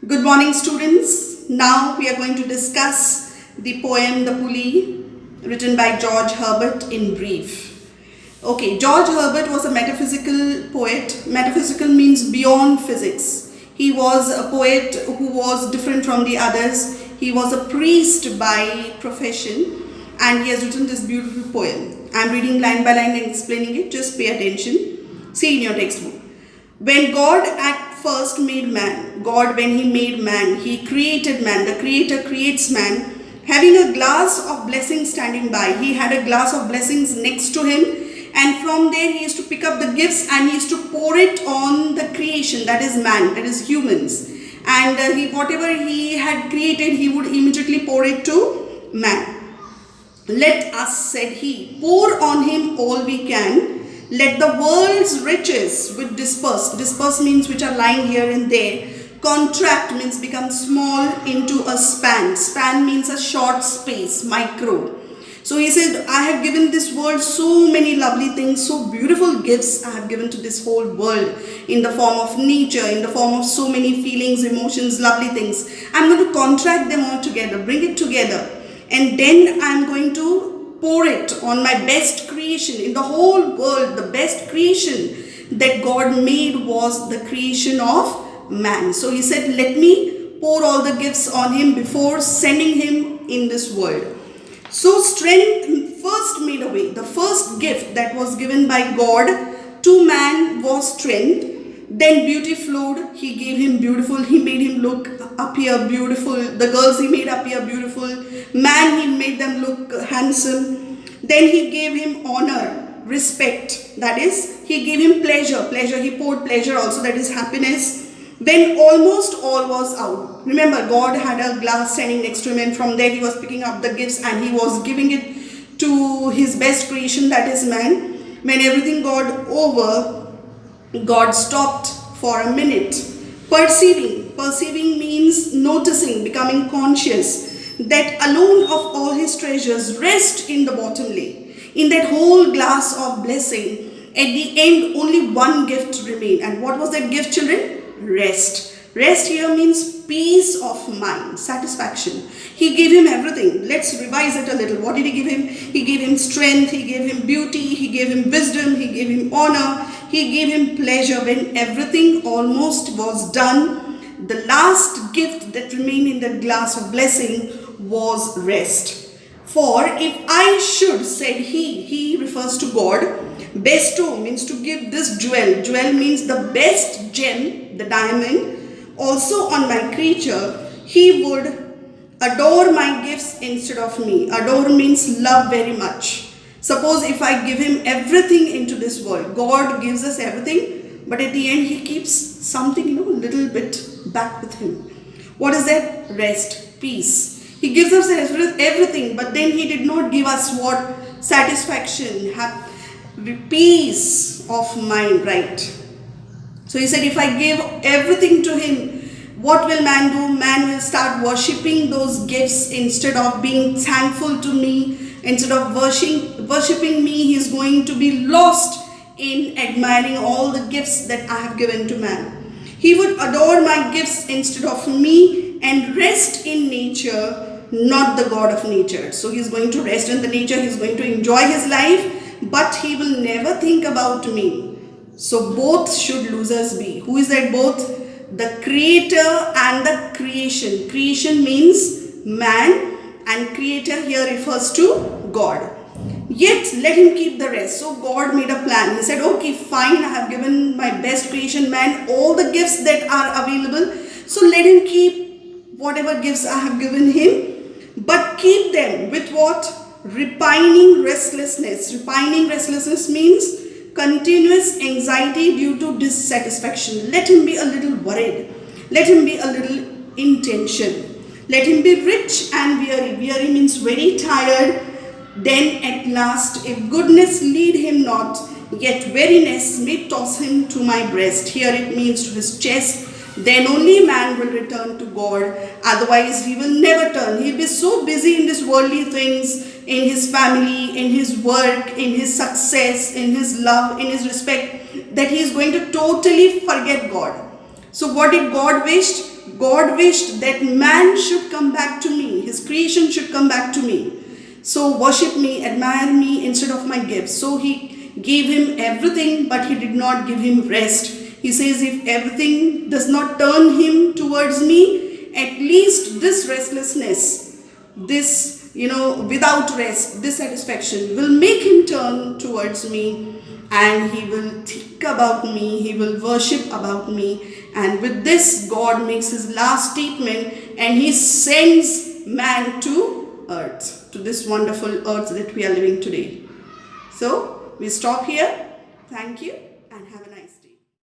Good morning, students. Now we are going to discuss the poem The Pulley, written by George Herbert in brief. Okay, George Herbert was a metaphysical poet. Metaphysical means beyond physics. He was a poet who was different from the others. He was a priest by profession and he has written this beautiful poem. I am reading line by line and explaining it. Just pay attention. See in your textbook. When God at first made man, when he made man, he created man. The creator creates man. Having a glass of blessings standing by, he had a glass of blessings next to him, and from there he used to pick up the gifts and he used to pour it on the creation, that is man, that is humans. And whatever he had created, he would immediately pour it to man. Let us, said he, pour on him all we can. Let the world's riches which disperse means which are lying here and there. Contract means become small into a span means a short space, micro. So he said, I have given this world so many lovely things, so beautiful gifts I have given to this whole world in the form of nature, in the form of so many feelings, emotions, lovely things. I'm going to contract them all together, bring it together, and then I'm going to pour it on my best creation in the whole world. The best creation that God made was the creation of man. So he said, let me pour all the gifts on him before sending him in this world. So strength first made a way. The first gift that was given by God to man was strength. Then beauty flowed. He gave him beautiful. He made him look up here beautiful. The girls he made up here beautiful. Man, he made them look handsome. Then he gave him honor, respect. That is, he gave him pleasure. He poured pleasure also, that is happiness. When almost all was out. Remember, God had a glass standing next to him, and from there he was picking up the gifts and he was giving it to his best creation, that is man. When everything got over, God stopped for a minute. Perceiving means noticing, becoming conscious that alone of all his treasures rest in the bottom lay. In that whole glass of blessing, at the end only one gift remained. And what was that gift, children? Rest. Rest here means peace of mind, satisfaction. He gave him everything. Let's revise it a little. What did he give him? He gave him strength, he gave him beauty, he gave him wisdom, he gave him honor, he gave him pleasure. When everything almost was done, the last gift that remained in that glass of blessing was rest. For if I should, said he refers to God, bestow means to give this jewel. Jewel means the best gem, the diamond, also on my creature, he would adore my gifts instead of me. Adore means love very much. Suppose if I give him everything into this world, God gives us everything, but at the end he keeps something, a little bit back with him. What is that? Rest, peace. He gives us everything, but then he did not give us what? Satisfaction, peace of mind, right? So he said, if I give everything to him, what will man do? Man will start worshipping those gifts instead of being thankful to me. Instead of worshipping me, he is going to be lost in admiring all the gifts that I have given to man. He would adore my gifts instead of me and rest in nature, not the God of nature. So he is going to rest in the nature, he is going to enjoy his life, but he will never think about me. So both should losers be. Who is that both? The creator and the creation. Creation means man, and creator here refers to God. Yet let him keep the rest. So God made a plan. He said, okay, fine, I have given my best creation man all the gifts that are available. So let him keep whatever gifts I have given him, but keep them with what? Repining restlessness. Repining restlessness means continuous anxiety due to dissatisfaction. Let him be a little worried. Let him be a little in tension. Let him be rich and weary. Weary means very tired. Then at last, if goodness lead him not, yet weariness may toss him to my breast. Here it means to his chest. Then only man will return to God. Otherwise, he will never turn. He will be so busy in these worldly things, in his family, in his work, in his success, in his love, in his respect, that he is going to totally forget God. So what did God wish? God wished that man should come back to me. His creation should come back to me. So worship me, admire me instead of my gifts. So he gave him everything, but he did not give him rest. He says, if everything does not turn him towards me, at least this restlessness, this, without rest, dissatisfaction will make him turn towards me, and he will think about me, he will worship about me. And with this, God makes his last statement, and he sends man to earth, to this wonderful earth that we are living today. So we stop here. Thank you and have a nice day.